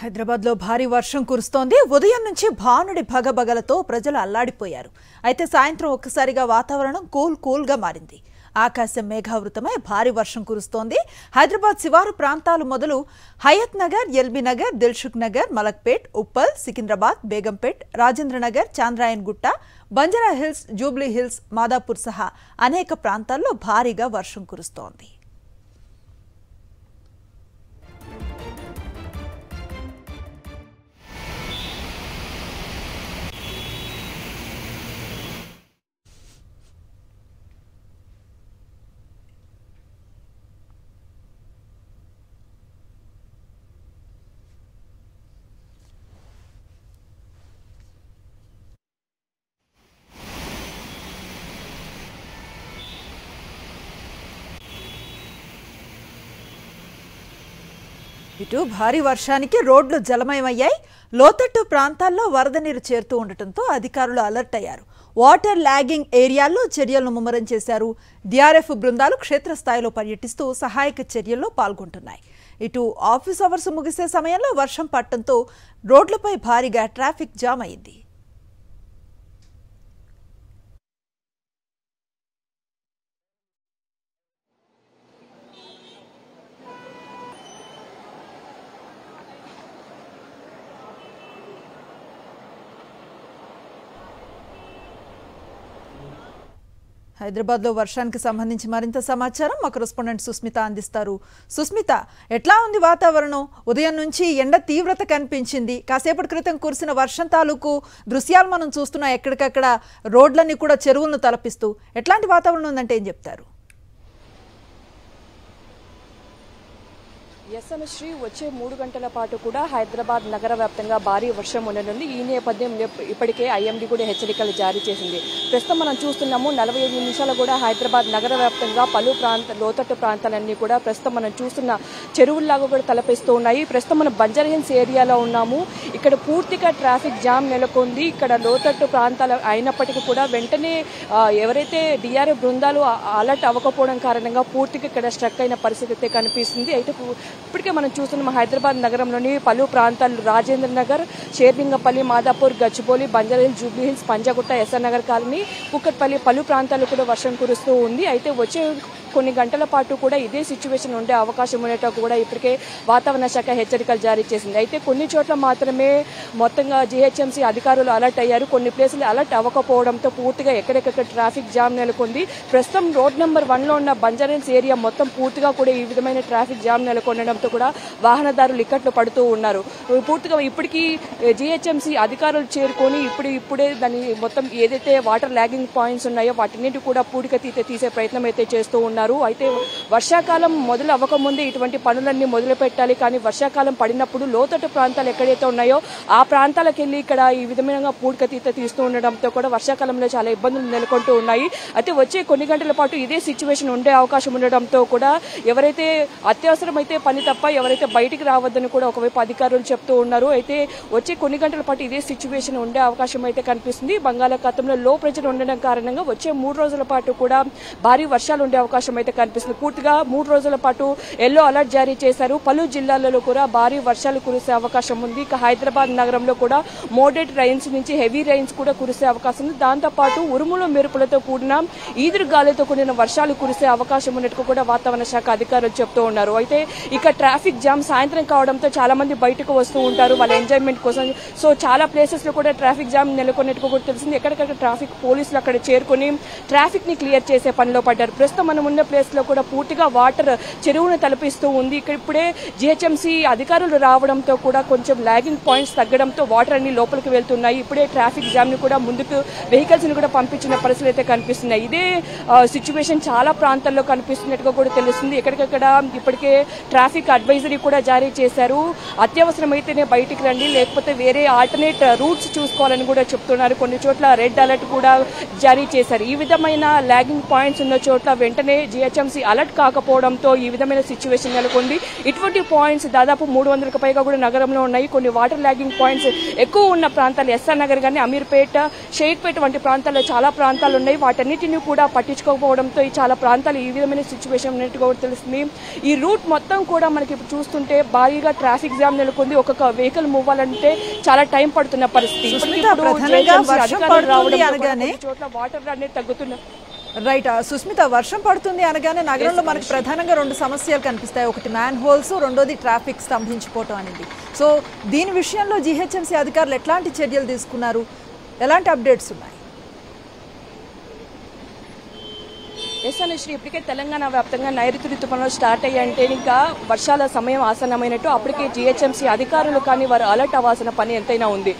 హైదరాబాద్లో భారీ వర్షం కురుస్తోంది. ఉదయం నుంచి భానుడి భగభగలతో ప్రజలు అల్లాడిపోయారు. అయితే సాయంత్రం ఒక్కసారిగా వాతావరణం కూల్గా మారింది. ఆకాశం మేఘావృతమై భారీ వర్షం కురుస్తోంది. హైదరాబాద్ శివారు ప్రాంతాలు మొదలు హయత్ నగర్, ఎల్బీ నగర్, దిల్సుఖ్ నగర్, మలక్పేట్, ఉప్పల్, సికింద్రాబాద్, బేగంపేట్, రాజేంద్ర నగర్, చాంద్రాయన్ గుట్ట, బంజారా హిల్స్, జూబ్లీ హిల్స్, మాదాపూర్ సహా అనేక ప్రాంతాల్లో భారీగా వర్షం కురుస్తోంది. ఇటు భారీ వర్షానికి రోడ్లు జలమయమయ్యాయి. లోతట్టు ప్రాంతాల్లో వరద నీరు చేరుతూ ఉండటంతో అధికారులు అలర్ట్ అయ్యారు. వాటర్ లాగింగ్ ఏరియాల్లో చర్యలను ముమ్మరం చేశారు. డిఆర్ఎఫ్ బృందాలు క్షేత్రస్థాయిలో పర్యటిస్తూ సహాయక చర్యల్లో పాల్గొంటున్నాయి. ఇటు ఆఫీస్ అవర్స్ ముగిసే సమయంలో వర్షం పడటంతో రోడ్లపై భారీగా ట్రాఫిక్ జామ్ అయింది. హైదరాబాద్లో వర్షానికి సంబంధించి మరింత సమాచారం మా కరెస్పాండెంట్ సుస్మిత అందిస్తారు. సుస్మిత, ఎట్లా ఉంది వాతావరణం? ఉదయం నుంచి ఎండ తీవ్రత కనిపించింది. కాసేపటి క్రితం కురిసిన వర్షం తాలూకు దృశ్యాలు మనం చూస్తున్నాం. ఎక్కడికక్కడ రోడ్లన్నీ కూడా చెరువులను తలపిస్తూ ఎట్లాంటి వాతావరణం ఉందంటే ఏం చెప్తారు? శ్రీ వచ్చే 3 గంటల పాటు కూడా హైదరాబాద్ నగర వ్యాప్తంగా భారీ వర్షం ఉండనుంది. ఈ నేపథ్యంలో ఇప్పటికే ఐఎండీ కూడా హెచ్చరికలు జారీ చేసింది. ప్రస్తుతం మనం చూస్తున్నాము 45 నిమిషాలు కూడా హైదరాబాద్ నగర వ్యాప్తంగా పలు లోతట్టు ప్రాంతాలన్నీ కూడా ప్రస్తుతం మనం చూస్తున్న చెరువుల్లాగా కూడా తలపిస్తూ ఉన్నాయి. ప్రస్తుతం మనం బంజారా హిల్స్ ఏరియాలో ఉన్నాము. ఇక్కడ పూర్తిగా ట్రాఫిక్ జామ్ నెలకొంది. ఇక్కడ లోతట్టు ప్రాంతాలు అయినప్పటికీ కూడా వెంటనే ఎవరైతే డిఆర్ఎఫ్ బృందాలు అలర్ట్ అవ్వకపోవడం కారణంగా పూర్తిగా ఇక్కడ స్ట్రక్ అయిన పరిస్థితి కనిపిస్తుంది. అయితే ఇప్పటికే మనం చూస్తున్నాం హైదరాబాద్ నగరంలోని పలు ప్రాంతాలు Rajendra Nagar, Sherlingampally, Madhapur, Gachibowli, Banjara Hills, Jubilee Hills, Panjagutta, SR Nagar colony, Kukatpally పలు ప్రాంతాలు కూడా వర్షం కురుస్తూ ఉంది. అయితే వచ్చే కొన్ని గంటల పాటు కూడా ఇదే సిచ్యువేషన్ ఉండే అవకాశం ఉండేటో కూడా ఇప్పటికే వాతావరణ శాఖ హెచ్చరికలు జారీ చేసింది. అయితే కొన్ని చోట్ల మాత్రమే మొత్తంగా జీహెచ్ఎంసీ అధికారులు అలర్ట్ అయ్యారు. కొన్ని ప్లేసులు అలర్ట్ అవ్వకపోవడంతో పూర్తిగా ఎక్కడెక్కడ ట్రాఫిక్ జామ్ నెలకొంది. ప్రస్తుతం రోడ్ నెంబర్ 1లో ఉన్న బంజారా హిల్స్ ఏరియా మొత్తం పూర్తిగా కూడా ఈ విధమైన ట్రాఫిక్ జామ్ నెలకొనడంతో కూడా వాహనదారులు ఇక్కట్లు పడుతూ ఉన్నారు. పూర్తిగా ఇప్పటికీ జీహెచ్ఎంసీ అధికారులు చేరుకొని ఇప్పుడే దాన్ని మొత్తం ఏదైతే వాటర్ లాగింగ్ పాయింట్స్ ఉన్నాయో వాటిన్నింటి కూడా పూడిక తీసే ప్రయత్నం అయితే చేస్తూ ఉన్నారు. అయితే వర్షాకాలం మొదలు అవ్వకముందే ఇటువంటి పనులన్నీ మొదలు పెట్టాలి. కానీ వర్షాకాలం పడినప్పుడు లోతట్టు ప్రాంతాలు ఎక్కడైతే ఉన్నాయో ఆ ప్రాంతాలకు వెళ్లి ఇక్కడ ఈ విధమైన పూడిక తీస్తూ ఉండడంతో కూడా వర్షాకాలంలో చాలా ఇబ్బందులు నెలకొంటూ ఉన్నాయి. అయితే వచ్చే కొన్ని గంటల పాటు ఇదే సిచ్యువేషన్ ఉండే అవకాశం ఉండడంతో కూడా ఎవరైతే అత్యవసరమైతే పని తప్ప ఎవరైతే బయటికి రావద్దని కూడా ఒకవైపు అధికారులు చెప్తూ ఉన్నారు. అయితే వచ్చే కొన్ని గంటల పాటు ఇదే సిచ్యువేషన్ ఉండే అవకాశం అయితే కనిపిస్తుంది. బంగాళాఖాతంలో లో ప్రెషర్ ఉండడం కారణంగా వచ్చే 3 రోజుల పాటు కూడా భారీ వర్షాలు ఉండే అవకాశం అయితే కనిపిస్తుంది. పూర్తిగా 3 రోజుల పాటు ఎల్లో అలర్ట్ జారీ చేశారు. పలు జిల్లాలలో కూడా భారీ వర్షాలు కురిసే అవకాశం ఉంది. ఇక హైదరాబాద్ నగరంలో కూడా మోడరేట్ రైన్స్ నుంచి హెవీ రైన్స్ కూడా కురిసే అవకాశం ఉంది. దాంతోపాటు ఉరుములు మెరుపులతో కూడిన ఈదురు గాలితో కూడిన వర్షాలు కురిసే అవకాశం ఉన్నట్టు కూడా వాతావరణ శాఖ అధికారులు చెప్తూ ఉన్నారు. అయితే ఇక ట్రాఫిక్ జామ్ సాయంత్రం కావడంతో చాలా మంది బయటకు వస్తూ ఉంటారు వాళ్ళ ఎంజాయ్మెంట్ కోసం. సో చాలా ప్లేసెస్ లో కూడా ట్రాఫిక్ జామ్ నెలకొన్నట్టు కూడా తెలిసింది. ఎక్కడికక్కడ ట్రాఫిక్ పోలీసులు అక్కడ చేరుకుని ట్రాఫిక్ ని క్లియర్ చేసే పనిలో పడ్డారు. ప్రస్తుతం మనం ఉన్న ప్లేస్ లో కూడా పూర్తిగా వాటర్ చెరువును తలపిస్తూ ఉంది. ఇక్కడ ఇప్పుడే జీహెచ్ఎంసీ అధికారులు రావడంతో కూడా కొంచెం లాగింగ్ పాయింట్స్ తగ్గడంతో వాటర్ అన్ని లోపలికి వెళ్తున్నాయి. ఇప్పుడే ట్రాఫిక్ జామ్ ని కూడా ముందుకు వెహికల్స్ ని కూడా పంపించిన పరిస్థితులు అయితే కనిపిస్తున్నాయి. ఇదే సిచ్యువేషన్ చాలా ప్రాంతాల్లో కనిపిస్తున్నట్టుగా కూడా తెలుస్తుంది. ఎక్కడికక్కడ ఇప్పటికే ట్రాఫిక్ అడ్వైజరీ కూడా జారీ చేశారు. అత్యవసరమైతేనే బయటికి రండి, లేకపోతే వేరే ఆల్టర్నేట్ రూట్స్ చూసుకోవాలని కూడా చెప్తున్నారు. కొన్ని చోట్ల రెడ్ అలర్ట్ కూడా జారీ చేశారు. ఈ విధమైన లాగింగ్ పాయింట్స్ ఉన్న చోట్ల వెంటనే జీహెచ్ఎంసీ అలర్ట్ కాకపోవడంతో ఈ విధమైన సిచ్యువేషన్ నెలకొంది. ఇటువంటి పాయింట్స్ దాదాపు 300కు పైగా కూడా నగరంలో ఉన్నాయి. కొన్ని వాటర్ లాగింగ్ పాయింట్స్ ఎక్కువ ఉన్న ప్రాంతాలు ఎస్ఆర్ నగర్ కానీ అమీర్పేట, షేక్పేట వంటి ప్రాంతాల్లో చాలా ప్రాంతాలు ఉన్నాయి. వాటన్నిటిని కూడా పట్టించుకోకపోవడంతో ఈ చాలా ప్రాంతాలు ఈ విధమైన సిచ్యువేషన్ ఉన్నట్టుగా తెలుస్తుంది. ఈ రూట్ మొత్తం కూడా మనకి ఇప్పుడు చూస్తుంటే భారీగా ట్రాఫిక్ జామ్ నెలకొంది. ఒక్కొక్క వెహికల్ మూవ్ అవ్వాలంటే చాలా టైం పడుతున్న పరిస్థితి. చోట్ల వాటర్ అనేది తగ్గుతున్న రైట్ సుస్మిత, వర్షం పడుతుంది అనగానే నగరంలో మనకి ప్రధానంగా 2 సమస్యలు కనిపిస్తాయి. ఒకటి మ్యాన్ హోల్స్, రెండోది ట్రాఫిక్ స్తంభించిపోవటం అనేది. సో దీని విషయంలో జీహెచ్ఎంసీ అధికారులు ఎట్లాంటి చర్యలు తీసుకున్నారు, ఎలాంటి అప్డేట్స్ ఉన్నాయి? ఎస్ అనుశ్రీ, ఇప్పటికే తెలంగాణ వ్యాప్తంగా నైరుతి ఋతుపవనాలు స్టార్ట్ అయ్యాయంటే ఇంకా వర్షాల సమయం ఆసన్నమైనట్టు. అప్పటికే జీహెచ్ఎంసీ అధికారులు కానీ వారు అలర్ట్ అవ్వాల్సిన పని ఎంతైనా ఉంది.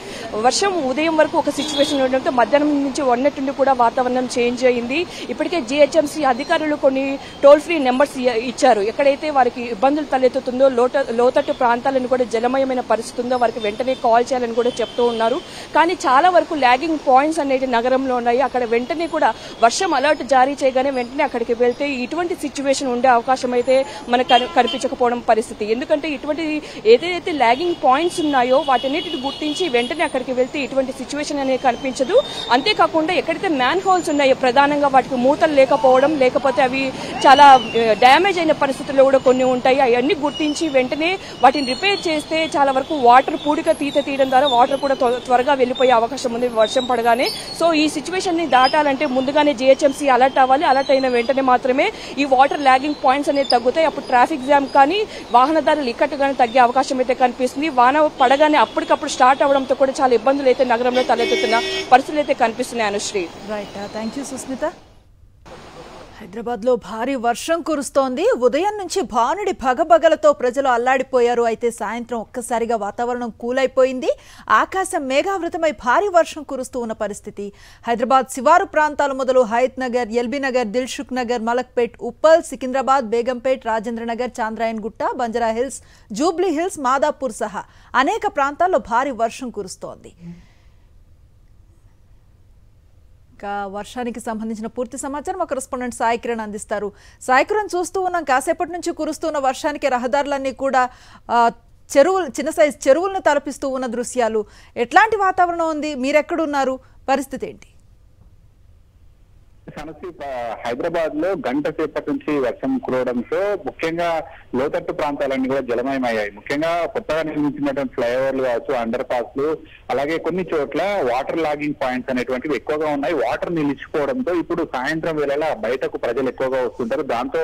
వర్షం ఉదయం వరకు ఒక సిచ్యువేషన్ ఉండడంతో మధ్యాహ్నం నుంచి ఉన్నట్టుండి కూడా వాతావరణం చేంజ్ అయింది. ఇప్పటికే జీహెచ్ఎంసీ అధికారులు కొన్ని టోల్ ఫ్రీ నెంబర్స్ ఇచ్చారు. ఎక్కడైతే వారికి ఇబ్బందులు తలెత్తుతుందో, లోతట్టు ప్రాంతాలను కూడా జలమయమైన పరిస్థితి ఉందో వారికి వెంటనే కాల్ చేయాలని కూడా చెప్తూ ఉన్నారు. కానీ చాలా వరకు లాగింగ్ పాయింట్స్ అనేవి నగరంలో ఉన్నాయి. అక్కడ వెంటనే కూడా వర్షం అలర్ట్ జారీ చేయగానే వెంటనే అక్కడికి వెళ్తే ఇటువంటి సిచ్యువేషన్ ఉండే అవకాశం అయితే మనకు కనిపించకపోవడం పరిస్థితి. ఎందుకంటే ఇటువంటి ఏదైతే లాగింగ్ పాయింట్స్ ఉన్నాయో వాటన్నిటిని గుర్తించి వెంటనే అక్కడికి వెళ్తే ఇటువంటి సిచ్యువేషన్ అనేది కనిపించదు. అంతేకాకుండా ఎక్కడైతే మ్యాన్ హోల్స్ ఉన్నాయో ప్రధానంగా వాటికి మూతలు లేకపోవడం, లేకపోతే అవి చాలా డ్యామేజ్ అయిన పరిస్థితుల్లో కూడా కొన్ని ఉంటాయి. అవన్నీ గుర్తించి వెంటనే వాటిని రిపేర్ చేస్తే చాలా వరకు వాటర్ పూడిక తీయడం ద్వారా వాటర్ కూడా త్వరగా వెళ్లిపోయే అవకాశం ఉంది వర్షం పడగానే. సో ఈ సిచ్యువేషన్ ని దాటాలంటే ముందుగానే జీహెచ్ఎంసీ అలర్ట్ అవ్వాలి. అలర్ట్ అయిన వెంటనే మాత్రమే ఈ వాటర్ లాగింగ్ పాయింట్స్ అనేవి తగ్గుతాయి. అప్పుడు ట్రాఫిక్ జామ్ కానీ వాహనదారులు ఇక్కట్టుగానే తగ్గే అవకాశం అయితే కనిపిస్తుంది. వాన పడగానే అప్పటికప్పుడు స్టార్ట్ అవడంతో కూడా చాలా ఇబ్బందులు అయితే నగరంలో తలెత్తుతున్న పరిస్థితులు అయితే కనిపిస్తున్నాయి. Anushree, right, thank you Susmita. హైదరాబాద్లో భారీ వర్షం కురుస్తోంది. ఉదయం నుంచి భానుడి భగభగలతో ప్రజలు అల్లాడిపోయారు. అయితే సాయంత్రం ఒక్కసారిగా వాతావరణం కూలైపోయింది. ఆకాశం మేఘావృతమై భారీ వర్షం కురుస్తూ ఉన్న పరిస్థితి. హైదరాబాద్ శివారు ప్రాంతాలు మొదలు హయత్ నగర్, ఎల్బీ నగర్, దిల్సుఖ్ నగర్, మలక్పేట్, ఉప్పల్, సికింద్రాబాద్, బేగంపేట్, రాజేంద్ర నగర్, చాంద్రాయన్ గుట్ట, బంజారా హిల్స్, జూబ్లీ హిల్స్, మాదాపూర్ సహా అనేక ప్రాంతాల్లో భారీ వర్షం కురుస్తోంది. వర్షానికి సంబంధించిన పూర్తి సమాచారం మా కరెస్పాండెంట్ సాయి కిరణ్ అందిస్తారు. సాయి కిరణ్, చూస్తూ ఉన్నాం కాసేపటి నుంచి కురుస్తున్న వర్షానికి రహదారులన్నీ కూడా చిన్న సైజ్ చెరువులను తలపిస్తూ ఉన్న దృశ్యాలు. ఎట్లాంటి వాతావరణం ఉంది, మీరెక్కడున్నారు, పరిస్థితి ఏంటి? హైదరాబాద్ లో గంట సేపటి నుంచి వర్షం కురవడంతో ముఖ్యంగా లోతట్టు ప్రాంతాలన్నీ కూడా జలమయమయ్యాయి. ముఖ్యంగా కొత్తగా నిర్మించినటువంటి ఫ్లైఓవర్లు కావచ్చు, అండర్ పాస్లు, అలాగే కొన్ని చోట్ల వాటర్ లాగింగ్ పాయింట్స్ అనేటువంటివి ఎక్కువగా ఉన్నాయి. వాటర్ నిలిచిపోవడంతో ఇప్పుడు సాయంత్రం వేళలా బయటకు ప్రజలు ఎక్కువగా వస్తుంటారు. దాంతో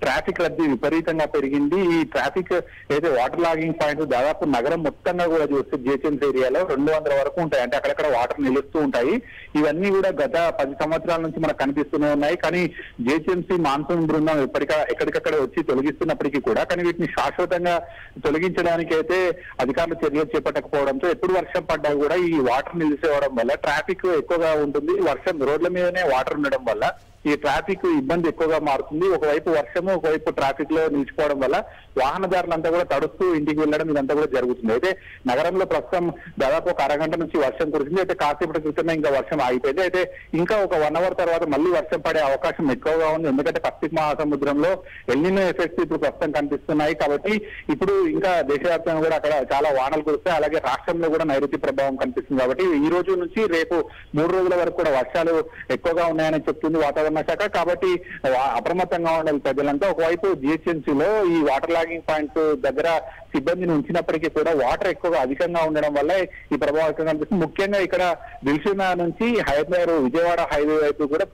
ట్రాఫిక్ రద్దీ విపరీతంగా పెరిగింది. ఈ ట్రాఫిక్ అయితే వాటర్ లాగింగ్ పాయింట్స్ దాదాపు నగరం మొత్తంగా కూడా చూస్తే జీహెచ్ఎంసీ ఏరియాలో 200 వరకు ఉంటాయి. అంటే అక్కడక్కడ వాటర్ నిలుస్తూ ఉంటాయి. ఇవన్నీ కూడా గత 10 సంవత్సరాల నుంచి మనకు కనిపిస్తూనే ఉన్నాయి. కానీ జీహెచ్ఎంసీ మాన్సూన్ బృందం ఎక్కడికక్కడ వచ్చి తొలగిస్తున్నప్పటికీ కూడా కానీ వీటిని శాశ్వతంగా తొలగించడానికి అయితే అధికారులు చర్యలు చేపట్టకపోవడంతో ఎప్పుడు వర్షం పడ్డా కూడా ఈ వాటర్ నిలిచిపోవడం వల్ల ట్రాఫిక్ ఎక్కువగా ఉంటుంది. వర్షం రోడ్ల మీదనే వాటర్ ఉండడం వల్ల ఈ ట్రాఫిక్ ఇబ్బంది ఎక్కువగా మారుతుంది. ఒకవైపు వర్షము, ఒకవైపు ట్రాఫిక్ లో నిలిచిపోవడం వల్ల వాహనదారులంతా కూడా తడుస్తూ ఇంటికి వెళ్ళడం ఇదంతా కూడా జరుగుతుంది. అయితే నగరంలో ప్రస్తుతం దాదాపు ఒక అరగంట నుంచి వర్షం కురిసింది. అయితే కాసేపటి క్రితమే ఇంకా వర్షం ఆగిపోయింది. అయితే ఇంకా ఒక 1 అవర్ తర్వాత మళ్ళీ వర్షం పడే అవకాశం ఎక్కువగా ఉంది. ఎందుకంటే పసిఫిక్ మహాసముద్రంలో ఎల్నినో ఎఫెక్ట్స్ ఇప్పుడు ప్రస్తుతం కనిపిస్తున్నాయి. కాబట్టి ఇప్పుడు ఇంకా దేశవ్యాప్తంగా కూడా అక్కడ చాలా వానలు కురుస్తాయి. అలాగే రాష్ట్రంలో కూడా నైరుతి ప్రభావం కనిపిస్తుంది. కాబట్టి ఈ రోజు నుంచి రేపు 3 రోజుల వరకు కూడా వర్షాలు ఎక్కువగా ఉన్నాయని చెప్తుంది వాతావరణ శాఖ. కాబట్టి అప్రమత్తంగా ఉండాలి ప్రజలంతా. ఒకవైపు జీహెచ్ఎంసీలో ఈ వాటర్ లాగింగ్ పాయింట్స్ దగ్గర సిబ్బందిని ఉంచినప్పటికీ కూడా వాటర్ ఎక్కువగా అధికంగా ఉండడం వల్ల ఈ ప్రభావం కనిపిస్తుంది. ముఖ్యంగా ఇక్కడ దిల్సుఖ్ నుంచి హయత్ నగర్ విజయవాడ హైవే వైపు కూడా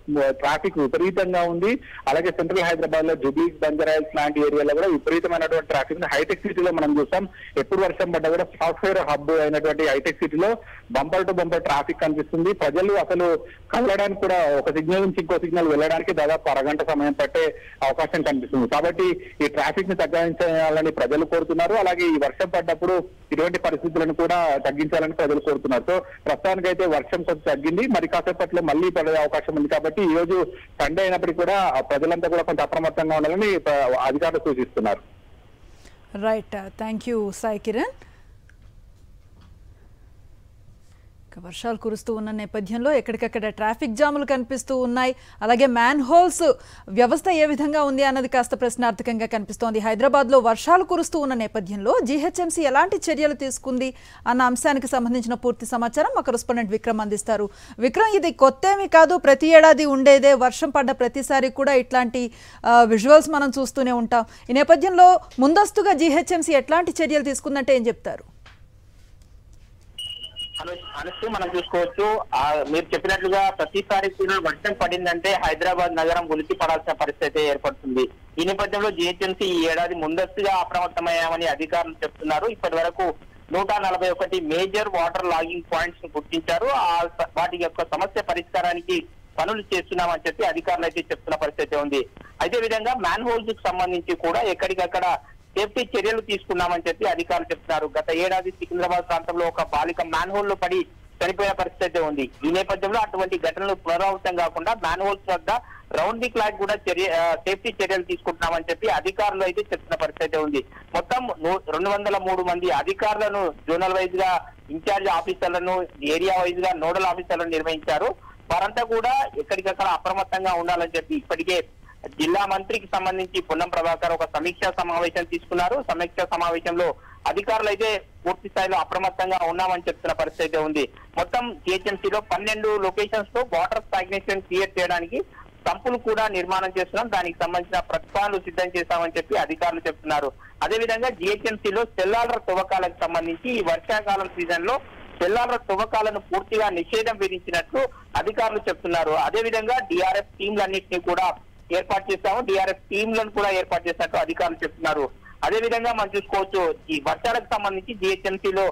ట్రాఫిక్ విపరీతంగా ఉంది. అలాగే సెంట్రల్ హైదరాబాద్ లో జూబ్లీ, బంజారా హిల్స్ లాంటి ఏరియాలో కూడా విపరీతమైనటువంటి ట్రాఫిక్ ఉంది. హైటెక్ సిటీలో మనం చూస్తాం ఎప్పుడు వర్షం పడ్డా కూడా సాఫ్ట్వేర్ హబ్ అయినటువంటి హైటెక్ సిటీలో బంపర్ టు బంపర్ ట్రాఫిక్ కనిపిస్తుంది. ప్రజలు అసలు కదలడానికి కూడా ఒక సిగ్నల్ నుంచి ఇంకో సిగ్నల్ వెళ్ళడానికి దాదాపు అరగంట సమయం పట్టే అవకాశం కనిపిస్తుంది. కాబట్టి ఈ ట్రాఫిక్ ని తగ్గించాలని ప్రజలు కోరుతున్నారు. అలాగే ఈ వర్షం పడ్డప్పుడు ఇటువంటి పరిస్థితులను కూడా తగ్గించాలని ప్రజలు కోరుతున్నారు. సో ప్రస్తుతానికైతే వర్షం కొంచెం తగ్గింది. మరి కాసేపట్లో మళ్ళీ పడే అవకాశం ఉంది. కాబట్టి ఈ రోజు సండే అయినప్పటికీ కూడా ప్రజలంతా కూడా కొంత అప్రమత్తంగా ఉండాలని అధికారులు సూచిస్తున్నారు. Right, thank you Sai Kiran. వర్షాలు కురుస్తూ ఉన్న నేపథ్యంలో ఎక్కడికక్కడ ట్రాఫిక్ జాములు కనిపిస్తూ ఉన్నాయి. అలాగే మ్యాన్ హోల్స్ వ్యవస్థ ఏ విధంగా ఉంది అన్నది కాస్త ప్రశ్నార్థకంగా కనిపిస్తోంది. హైదరాబాద్లో వర్షాలు కురుస్తూ ఉన్న నేపథ్యంలో జీహెచ్ఎంసీ ఎలాంటి చర్యలు తీసుకుంది అన్న అంశానికి సంబంధించిన పూర్తి సమాచారం మా కరెస్పాండెంట్ విక్రమ్ అందిస్తారు. విక్రమ్, ఇది కొత్తేమీ కాదు, ప్రతి ఏడాది ఉండేదే. వర్షం పడ్డ ప్రతిసారి కూడా ఇట్లాంటి విజువల్స్ మనం చూస్తూనే ఉంటాం. ఈ నేపథ్యంలో ముందస్తుగా జీహెచ్ఎంసీ ఎట్లాంటి చర్యలు తీసుకుందంటే ఏం చెప్తారు? అనుస్తూ మనం చూసుకోవచ్చు. మీరు చెప్పినట్లుగా ప్రతిసారి కూడా వర్షం పడిందంటే హైదరాబాద్ నగరం ఉలికి పడాల్సిన పరిస్థితి ఏర్పడుతుంది. ఈ నేపథ్యంలో జీహెచ్ఎంసీ ఈ ఏడాది ముందస్తుగా అప్రమత్తమయ్యామని అధికారులు చెప్తున్నారు. ఇప్పటి వరకు 141 మేజర్ వాటర్ లాగింగ్ పాయింట్స్ ను గుర్తించారు. వాటి యొక్క సమస్య పరిష్కారానికి పనులు చేస్తున్నామని చెప్పి అధికారులు అయితే చెప్తున్న పరిస్థితి ఉంది. అదే విధంగా మ్యాన్ హోల్స్ కు సంబంధించి కూడా ఎక్కడికక్కడ సేఫ్టీ చర్యలు తీసుకున్నామని చెప్పి అధికారులు చెప్తున్నారు. గత ఏడాది సికింద్రాబాద్ ప్రాంతంలో ఒక బాలిక మ్యాన్ హోల్ లో పడి చనిపోయిన పరిస్థితి ఉంది. ఈ నేపథ్యంలో అటువంటి ఘటనలు పునరావృతం కాకుండా మ్యాన్ హోల్స్ వద్ద రౌండ్ ది క్లాక్ కూడా సేఫ్టీ చర్యలు తీసుకుంటున్నామని చెప్పి అధికారులు అయితే చెప్తున్న పరిస్థితి ఉంది. మొత్తం 203 మంది అధికారులను జోనల్ వైజ్ గా ఇన్ఛార్జ్ ఆఫీసర్లను, ఏరియా వైజ్ గా నోడల్ ఆఫీసర్లను నిర్వహించారు. వారంతా కూడా ఎక్కడికక్కడ అప్రమత్తంగా ఉండాలని చెప్పి ఇప్పటికే జిల్లా మంత్రికి సంబంధించి పొన్నం ప్రభాకర్ ఒక సమీక్షా సమావేశం తీసుకున్నారు. సమీక్షా సమావేశంలో అధికారులు అయితే పూర్తి స్థాయిలో అప్రమత్తంగా ఉన్నామని చెప్తున్న పరిస్థితి ఉంది. మొత్తం జిహెచ్ఎంసీలో 12 లొకేషన్స్ తో వాటర్ స్టాగ్నేషన్ క్లియర్ చేయడానికి సంపులు కూడా నిర్మాణం చేస్తున్నాం. దానికి సంబంధించిన ప్రతిపాదనలు సిద్ధం చేస్తామని చెప్పి అధికారులు చెప్తున్నారు. అదేవిధంగా జిహెచ్ఎంసీలో సెల్లార్ల తవ్వకాలకు సంబంధించి ఈ వర్షాకాలం సీజన్ లో సెల్లార్ల తవ్వకాలను పూర్తిగా నిషేధం విధించినట్లు అధికారులు చెప్తున్నారు. అదేవిధంగా డిఆర్ఎఫ్ టీంలన్నింటినీ కూడా ఏర్పాటు చేస్తాము, డిఆర్ఎఫ్ టీంలను కూడా ఏర్పాటు చేసినట్టు అధికారులు చెప్తున్నారు. అదే విధంగా మనం చూసుకోవచ్చు, ఈ వర్షాలకు సంబంధించి జిహెచ్ఎంసీలో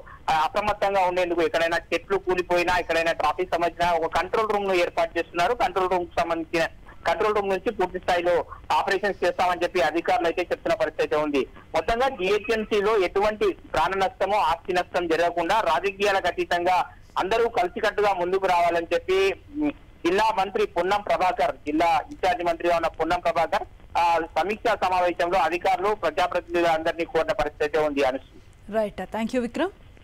అప్రమత్తంగా ఉండేందుకు ఎక్కడైనా చెట్లు కూలిపోయినా, ఎక్కడైనా ట్రాఫిక్ సంబంధించిన ఒక కంట్రోల్ రూమ్ ను ఏర్పాటు చేస్తున్నారు. కంట్రోల్ రూమ్ కు సంబంధించిన కంట్రోల్ రూమ్ నుంచి పూర్తి స్థాయిలో ఆపరేషన్స్ చేస్తామని చెప్పి అధికారులు అయితే చెప్తున్న పరిస్థితి ఉంది. మొత్తంగా జిహెచ్ఎంసీలో ఎటువంటి ప్రాణ నష్టమో ఆస్తి నష్టం జరగకుండా రాజకీయాలకు అతీతంగా అందరూ కలిసికట్టుగా ముందుకు రావాలని చెప్పి జిల్లా మంత్రి పొన్నం ప్రభాకర్, జిల్లా ఇన్ఛార్జి మంత్రిగా ఉన్న పొన్నం ప్రభాకర్ సమీక్షా సమావేశంలో అధికారులు, ప్రజాప్రతినిధులు అందరినీ కోరిన పరిస్థితి ఉంది. Anusri. Right, thank you Vikram.